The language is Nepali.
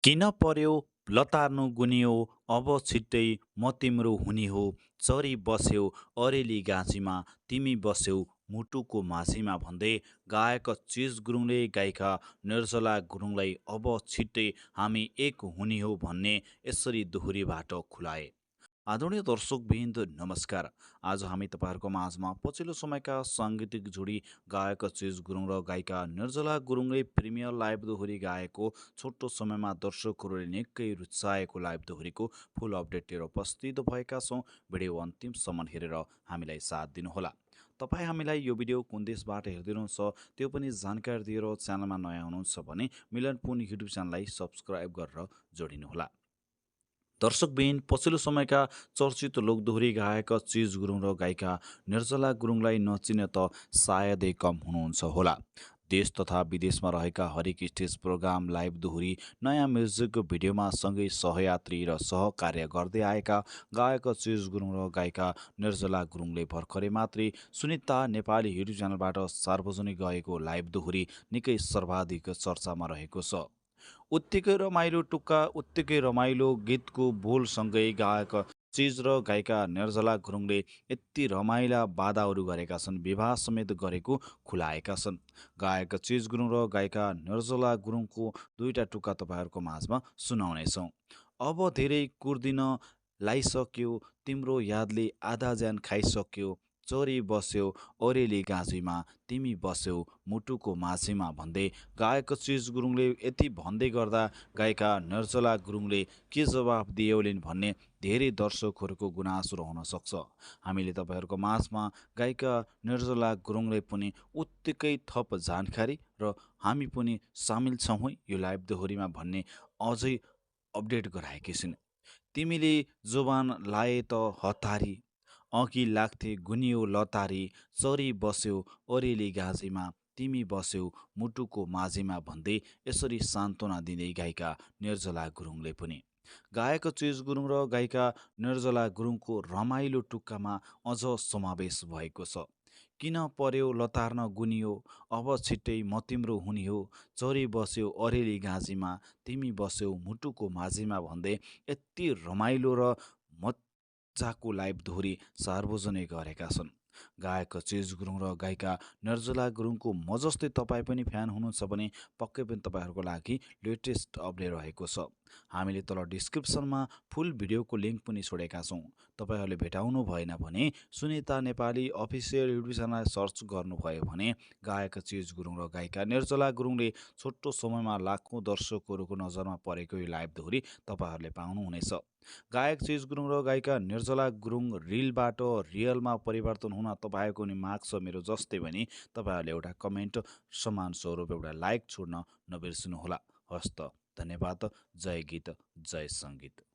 किन पर्यो लतार्नु गुनियो अब छिट्टै म तिम्रो हुने हो चरी बस्यौ अरेली गाँसीमा तिमी बस्यौ मुटुको मासीमा भन्दै गायक चिज गुरुङले गायिका निर्जला गुरुङलाई अब छिट्टै हामी एक हुने हो भन्ने यसरी दोहोरीबाट खुलाए। आदरणीय दर्शकवृन्द नमस्कार। आज हामी तपाईँहरूको माझमा पछिल्लो समयका साङ्गीतिक जोडी गायक चिज गुरुङ र गायिका निर्जला गुरुङले प्रिमियर लाइभ दोहोरी गाएको छोटो समयमा दर्शकहरूले निकै रुचाएको लाइभ दोहोरीको फुल अपडेट लिएर उपस्थित भएका छौँ। भिडियो अन्तिमसम्म हेरेर हामीलाई साथ दिनुहोला। तपाईँ हामीलाई यो भिडियो कुन देशबाट हेरिदिनुहुन्छ त्यो पनि जानकारी दिएर च्यानलमा नयाँ हुनुहुन्छ भने मिलन पुन युट्युब च्यानललाई सब्सक्राइब गरेर जोडिनुहोला। दर्शकबिन पछिल्लो समयका चर्चित लोकदोहोरी गायक चिज गुरुङ र गायिका निर्जला गुरुङलाई नचिने त सायदै कम हुनुहुन्छ होला। देश तथा विदेशमा रहेका हरेक स्टेज प्रोग्राम लाइभ दोहोरी नयाँ म्युजिक भिडियोमा सँगै सहयात्री र सहकार्य गर्दै आएका गायक चिज गुरुङ र गायिका निर्जला गुरुङले भर्खरै मात्रै सुनिता नेपाली युट्युब च्यानलबाट सार्वजनिक गएको लाइभ दोहोरी निकै सर्वाधिक चर्चामा रहेको छ। उत्तिकै रमाइलो टुक्का उत्तिकै रमाइलो गीतको बोलसँगै गायक चिज र गायिका निर्जला गुरुङले यति रमाइला वादाहरू गरेका छन्, विवाह समेत गरेको खुलाएका छन्। गायक चिज गुरुङ र गायिका निर्जला गुरुङको दुईटा टुक्का तपाईँहरूको माझमा सुनाउनेछौँ। अब धेरै कुर्दिन लाइसक्यो तिम्रो यादले आधा ज्यान खाइसक्यो चरी बस्यो ओरेली गाँसीमा तिमी बस्यौ मुटुको माझीमा भन्दै गायक चिज गुरुङले यति भन्दै गर्दा गायिका निर्जला गुरुङले के जवाफ दिएलिन् भन्ने धेरै दर्शकहरूको गुनासो रहन सक्छ। हामीले तपाईँहरूको माझमा गायिका निर्जला गुरुङले पनि उत्तिकै थप जानकारी र हामी पनि सामेल छौँ है यो लाइभ दोहोरीमा भन्ने अझै अपडेट गराएकी छिन्। तिमीले जोबान लाए त हतारी अघि लाग्थे गुनियो लतारी चरी बस्यौ ओरेली गाँसीमा तिमी बस्यौ मुटुको माझीमा भन्दै यसरी सान्त्वना दिँदै गायिका निर्जला गुरुङले पनि गायक चिज गुरुङ र गायिका निर्जला गुरुङको रमाइलो टुक्कामा अझ समावेश भएको छ। किन पर्यो लतार्न गुनियो अब छिट्टै म तिम्रो हुने हो चरी बस्यौ अरेली गाँसीमा तिमी बस्यौ मुटुको माझीमा भन्दै यति रमाइलो र मजाको लाइभ दोहोरी सार्वजनिक गरेका छन्। गायक चिज गुरुङ र गायिका निर्जला गुरुङको म जस्तै तपाईँ पनि फ्यान हुनुहुन्छ भने पक्कै पनि तपाईँहरूको लागि लेटेस्ट अपडेट रहेको छ। हामीले तल डिस्क्रिप्सनमा फुल भिडियोको लिङ्क पनि छोडेका छौँ। तपाईँहरूले भेटाउनु भएन भने सुनिता नेपाली अफिसियल युट्युब च्यानललाई सर्च गर्नुभयो भने गायक चिज गुरुङ र गायिका निर्जला गुरुङले छोटो समयमा लाखौँ दर्शकहरूको नजरमा परेको यो लाइभ दोहोरी तपाईँहरूले पाउनुहुनेछ। गायक चिज गुरुङ र गायिका निर्जला गुरुङ रिलबाट रियलमा परिवर्तन हुन तपाईँको नि माग छ मेरो जस्तै भने तपाईँहरूले एउटा कमेन्ट समान स्वरूप एउटा लाइक छोड्न नबिर्सनुहोला। हस्त धन्यवाद। जय गीत जय सङ्गीत।